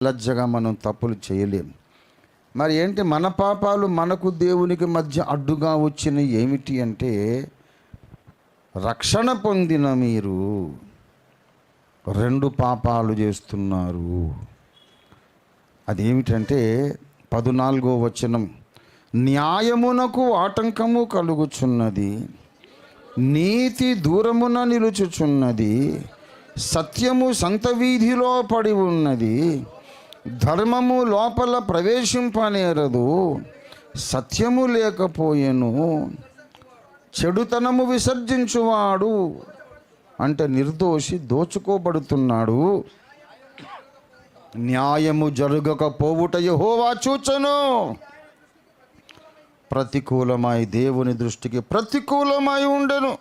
లజ్జగా మనం తప్పులు చేయలేం. మరి ఏంటి మన పాపాలు మనకు దేవునికి మధ్య అడ్డుగా వచ్చిన ఏమిటి అంటే, రక్షణ పొందిన మీరు రెండు పాపాలు చేస్తున్నారు. అదేమిటంటే 14వ వచనం, న్యాయమునకు ఆటంకము కలుగుచున్నది, నీతి దూరమున నిలుచుచున్నది, సత్యము సంత వీధిలో పడి ఉన్నది, ధర్మము లోపల ప్రవేశింపనేరదు, సత్యము లేకపోయెను, చెడుతనము విసర్జించువాడు అంటే నిర్దోషి దోచుకోబడుతున్నాడు, న్యాయము జరగకపోవుట యెహోవా చూచెను. ప్రతికూలమై, దేవుని దృష్టికి ప్రతికూలమై ఉండెను.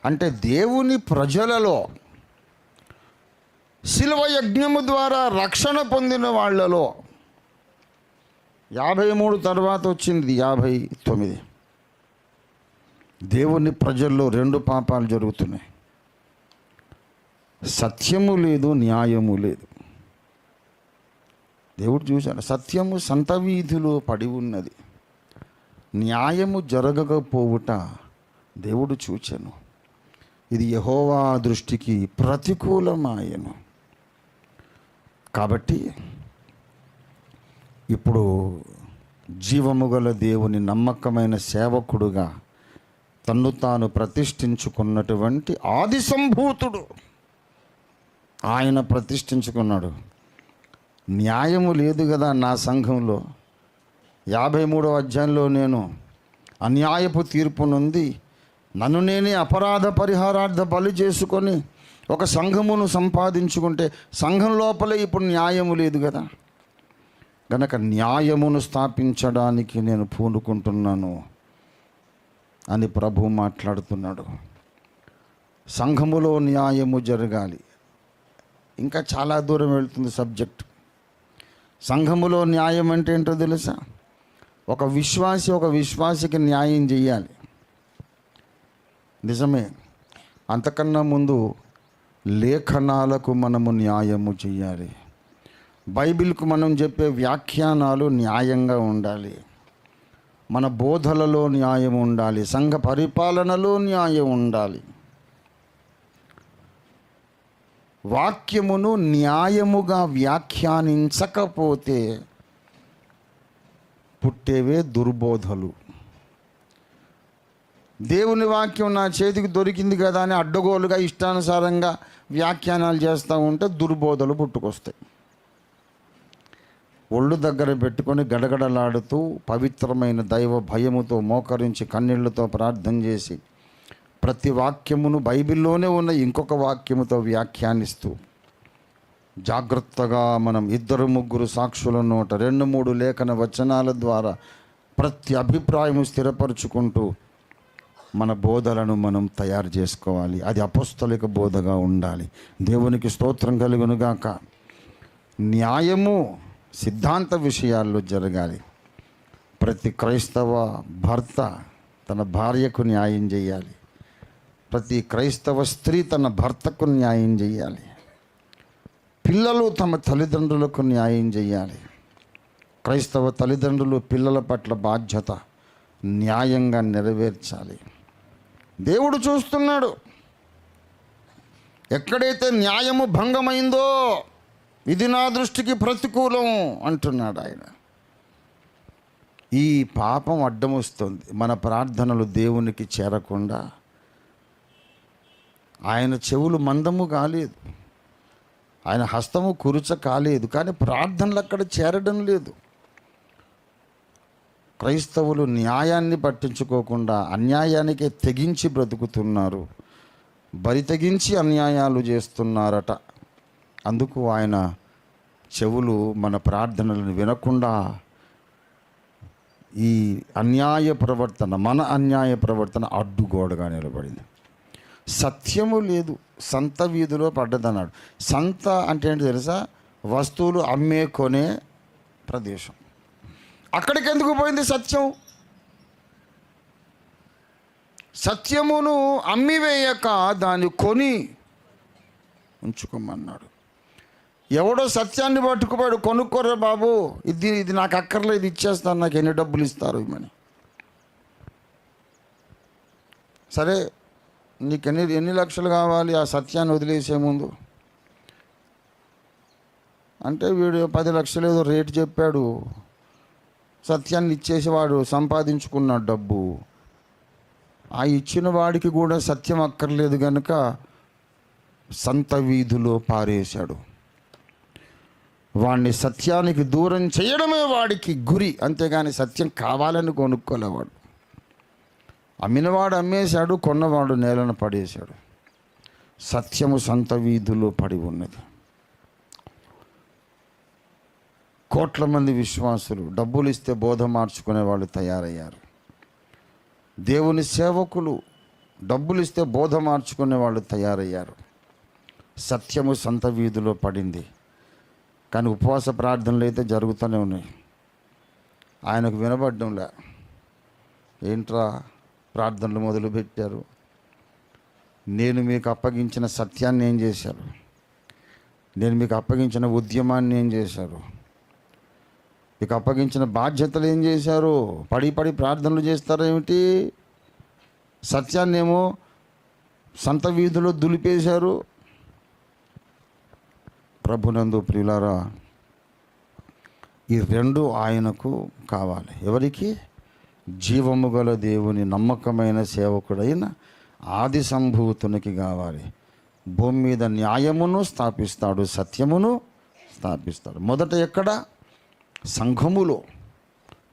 అంటే దేవుని ప్రజలలో, శిలువ యజ్ఞము ద్వారా రక్షణ పొందిన వాళ్ళలో 53 తర్వాత వచ్చింది 59. దేవుని ప్రజల్లో రెండు పాపాలు జరుగుతున్నాయి. సత్యము లేదు, న్యాయము లేదు. దేవుడు చూశాడు, సత్యము సంత వీధిలో పడి ఉన్నది, న్యాయము జరగకపోవుట దేవుడు చూచెను. ఇది యెహోవా దృష్టికి ప్రతికూలమాయెను. కాబట్టి ఇప్పుడు జీవము గల దేవుని నమ్మకమైన సేవకుడుగా తన్ను తాను ప్రతిష్ఠించుకున్నటువంటి ఆది సంభూతుడు ఆయన ప్రతిష్ఠించుకున్నాడు. న్యాయము లేదు కదా నా సంఘంలో. 53వ అధ్యాయంలో నేను అన్యాయపు తీర్పు నుండి నన్ను నేనే అపరాధ పరిహారార్థ బలి చేసుకొని ఒక సంఘమును సంపాదించుకుంటే, సంఘం లోపలే ఇప్పుడు న్యాయము లేదు కదా. గనక న్యాయమును స్థాపించడానికి నేను పూనుకుంటున్నాను అని ప్రభు మాట్లాడుతున్నాడు. సంఘములో న్యాయము జరగాలి. ఇంకా చాలా దూరం వెళ్తుంది సబ్జెక్ట్. సంఘములో న్యాయం అంటే ఏంటో తెలుసా? ఒక విశ్వాసికి న్యాయం చేయాలి. నిజమే. అంతకన్నా ముందు లేఖనాలకు మనము న్యాయము చేయాలి. బైబిల్కు మనం చెప్పే వ్యాఖ్యానాలు న్యాయంగా ఉండాలి. మన బోధలలో న్యాయం ఉండాలి. సంఘ పరిపాలనలో న్యాయం ఉండాలి. వాక్యమును న్యాయముగా వ్యాఖ్యానించకపోతే పుట్టేవే దుర్బోధలు. దేవుని వాక్యం నా చేతికి దొరికింది కదా అని అడ్డగోలుగా ఇష్టానుసారంగా వ్యాఖ్యానాలు చేస్తూ ఉంటే దుర్బోధలు పుట్టుకొస్తాయి. ఒళ్ళు దగ్గర పెట్టుకొని గడగడలాడుతూ పవిత్రమైన దైవ భయముతో మోకరించి కన్నీళ్లతో ప్రార్థన చేసి ప్రతి వాక్యమును బైబిల్లోనే ఉన్న ఇంకొక వాక్యముతో వ్యాఖ్యానిస్తూ జాగ్రత్తగా మనం 2-3 సాక్షుల నోట 2-3 లేఖన వచనాల ద్వారా ప్రతి అభిప్రాయము స్థిరపరుచుకుంటూ మన బోధలను మనం తయారు చేసుకోవాలి. అది అపొస్తలిక బోధగా ఉండాలి. దేవునికి స్తోత్రం కలుగునుగాక. న్యాయము సిద్ధాంత విషయాల్లో జరగాలి. ప్రతి క్రైస్తవ భర్త తన భార్యకు న్యాయం చేయాలి. ప్రతి క్రైస్తవ స్త్రీ తన భర్తకు న్యాయం చేయాలి. పిల్లలు తమ తల్లిదండ్రులకు న్యాయం చేయాలి. క్రైస్తవ తల్లిదండ్రులు పిల్లల పట్ల బాధ్యత న్యాయంగా నెరవేర్చాలి. దేవుడు చూస్తున్నాడు. ఎక్కడైతే న్యాయము భంగమైందో ఇది నా దృష్టికి ప్రతికూలం అంటున్నాడు ఆయన. ఈ పాపం అడ్డం వస్తుంది. మన ప్రార్థనలు దేవునికి చేరకుండా. ఆయన చెవులు మందము కాలేదు, ఆయన హస్తము కురుచ కాలేదు, కానీ ప్రార్థనలు అక్కడ చేరడం లేదు. క్రైస్తవులు న్యాయాన్ని పట్టించుకోకుండా అన్యాయానికే తెగించి బ్రతుకుతున్నారు. బరి తెగించి అన్యాయాలు చేస్తున్నారట. అందుకు ఆయన చెవులు మన ప్రార్థనలను వినకుండా ఈ అన్యాయ ప్రవర్తన, మన అన్యాయ ప్రవర్తన అడ్డుగోడగా నిలబడింది. సత్యము లేదు, సంత వీధిలో పడ్డదన్నాడు. సంత అంటే ఏంటి తెలుసా? వస్తువులు అమ్మే కొనే ప్రదేశం. అక్కడికి ఎందుకు పోయింది సత్యం? సత్యమును అమ్మివేయక దాన్ని కొని ఉంచుకోమన్నాడు. ఎవడో సత్యాన్ని పట్టుకుపోయాడు, కొనుక్కోర్రా బాబు, ఇది నాకు అక్కర్లేదు, ఇచ్చేస్తాను, నాకు ఎన్ని డబ్బులు ఇస్తారు ఇవని. సరే, నీకు ఎన్ని లక్షలు కావాలి ఆ సత్యాన్ని వదిలేసే ముందు అంటే, వీడు 10 లక్షలు ఏదో రేటు చెప్పాడు, సత్యాన్ని ఇచ్చేసి వాడు సంపాదించుకున్నాడు డబ్బు. ఆ ఇచ్చిన వాడికి కూడా సత్యం అక్కర్లేదు కనుక సంత వీధిలో పారేశాడు. వాడిని సత్యానికి దూరం చేయడమే వాడికి గురి, అంతేగాని సత్యం కావాలని కొనుక్కోలేవాడు. అమ్మినవాడు అమ్మేశాడు, కొన్నవాడు నేలను పడేశాడు. సత్యము సంత వీధిలో పడి ఉన్నది. కోట్ల మంది విశ్వాసులు డబ్బులు ఇస్తే బోధ మార్చుకునే వాళ్ళు తయారయ్యారు. దేవుని సేవకులు డబ్బులు ఇస్తే బోధ మార్చుకునే వాళ్ళు తయారయ్యారు. సత్యము సంత వీధిలో పడింది. కానీ ఉపవాస ప్రార్థనలు అయితే జరుగుతూనే ఉన్నాయి. ఆయనకు వినబడ్డంలే. ఏంట్రా ప్రార్థనలు మొదలుపెట్టారు? నేను మీకు అప్పగించిన సత్యాన్ని ఏం చేశారు? నేను మీకు అప్పగించిన ఉద్యమాన్ని ఏం చేశారు? మీకు అప్పగించిన బాధ్యతలు ఏం చేశారు? పడి ప్రార్థనలు చేస్తారేమిటి? సత్యాన్ని ఏమో సంత వీధిలో దులిపేశారు. ప్రభునందు ప్రియులారా, ఈ రెండు ఆయనకు కావాలి. ఎవరికి? జీవము గల దేవుని నమ్మకమైన సేవకుడైన ఆది సంభూతునికి కావాలి. భూమి మీద న్యాయమును స్థాపిస్తాడు, సత్యమును స్థాపిస్తాడు. మొదట ఎక్కడ? సంఘములో,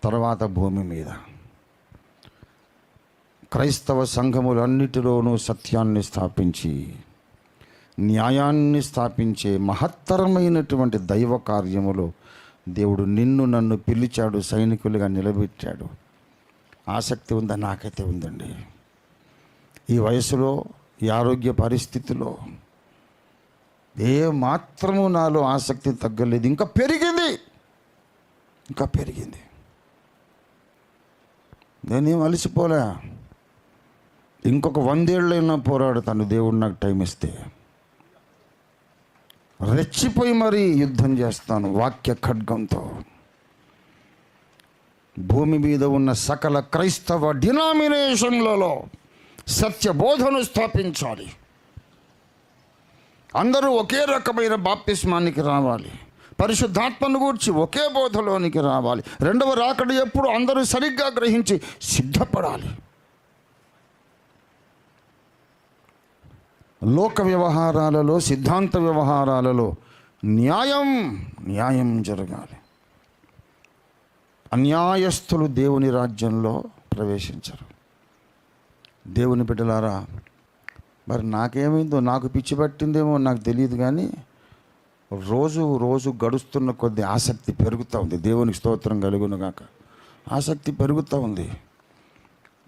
తర్వాత భూమి మీద. క్రైస్తవ సంఘములన్నిటిలోనూ సత్యాన్ని స్థాపించి న్యాయాన్ని స్థాపించే మహత్తరమైనటువంటి దైవ కార్యములో దేవుడు నిన్ను నన్ను పిలిచాడు, సైనికులుగా నిలబెట్టాడు. ఆసక్తి ఉందా? నాకైతే ఉందండి. ఈ వయసులో, ఈ ఆరోగ్య పరిస్థితిలో ఏ మాత్రము నాలో ఆసక్తి తగ్గలేదు, ఇంకా పెరిగింది. నేనేం అలసిపోలే. ఇంకొక 100 ఏళ్ళైనా పోరాడుతాను దేవుడు నాకు టైం ఇస్తే. రెచ్చిపోయి మరీ యుద్ధం చేస్తాను వాక్య ఖడ్గంతో. భూమి మీద ఉన్న సకల క్రైస్తవ డినామినేషన్లలో సత్య బోధను స్థాపించాలి. అందరూ ఒకే రకమైన బాప్తిస్మానికి రావాలి. పరిశుద్ధాత్మను గూర్చి ఒకే బోధలోనికి రావాలి. రెండవ రాకడ ఎప్పుడు అందరూ సరిగ్గా గ్రహించి సిద్ధపడాలి. లోక వ్యవహారాలలో, సిద్ధాంత వ్యవహారాలలో న్యాయం జరగాలి. అన్యాయస్తులు దేవుని రాజ్యంలో ప్రవేశించరు. దేవుని బిడ్డలారా, మరి నాకేమైందో, నాకు పిచ్చి పట్టిందేమో నాకు తెలియదు, కానీ రోజు గడుస్తున్న కొద్ది ఆసక్తి పెరుగుతూ ఉంది. దేవునికి స్తోత్రం కలుగునుగాక. ఆసక్తి పెరుగుతూ ఉంది.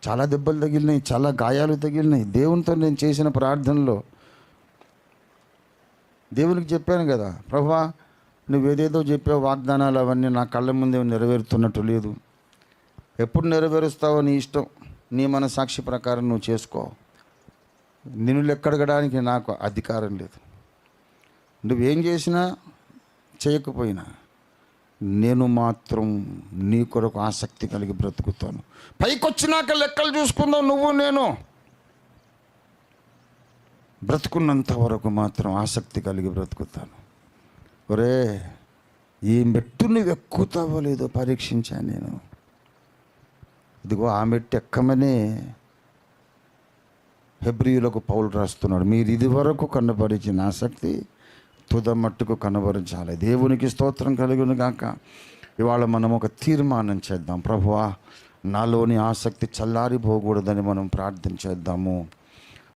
చాలా దెబ్బలు తగిలినాయి, చాలా గాయాలు తగిలినాయి. దేవునితో నేను చేసిన ప్రార్థనలో దేవునికి చెప్పాను కదా, ప్రభువా నువ్వేదేదో చెప్పావు, వాగ్దానాలు అవన్నీ నా కళ్ళ ముందే నెరవేరుతున్నట్టు లేదు. ఎప్పుడు నెరవేరుస్తావో నీ ఇష్టం, నీ మనసాక్షి ప్రకారం నువ్వు చేసుకో. నిన్ను లెక్కడగడానికి నాకు అధికారం లేదు. నువ్వేం చేసినా చేయకపోయినా నేను మాత్రం నీ కొరకు ఆసక్తి కలిగి బ్రతుకుతాను. పైకొచ్చినాక లెక్కలు చూసుకుందాం నువ్వు నేను. బ్రతుకున్నంత వరకు మాత్రం ఆసక్తి కలిగి బ్రతుకుతాను. ఒరే, ఈ మెట్టు నువ్వు ఎక్కుతావో లేదో పరీక్షించాను నేను. ఇదిగో ఆ మెట్టు ఎక్కమనే హెబ్రీయులకు పౌలు రాస్తున్నాడు. మీరు ఇది వరకు కనబరిచిన ఆసక్తి తుదమట్టుకు కనబరించాలి. దేవునికి స్తోత్రం కలుగును గాక. ఇవాళ మనం ఒక తీర్మానం చేద్దాం. ప్రభువా, నాలోని ఆసక్తి చల్లారిపోకూడదని మనం ప్రార్థన చేద్దాము.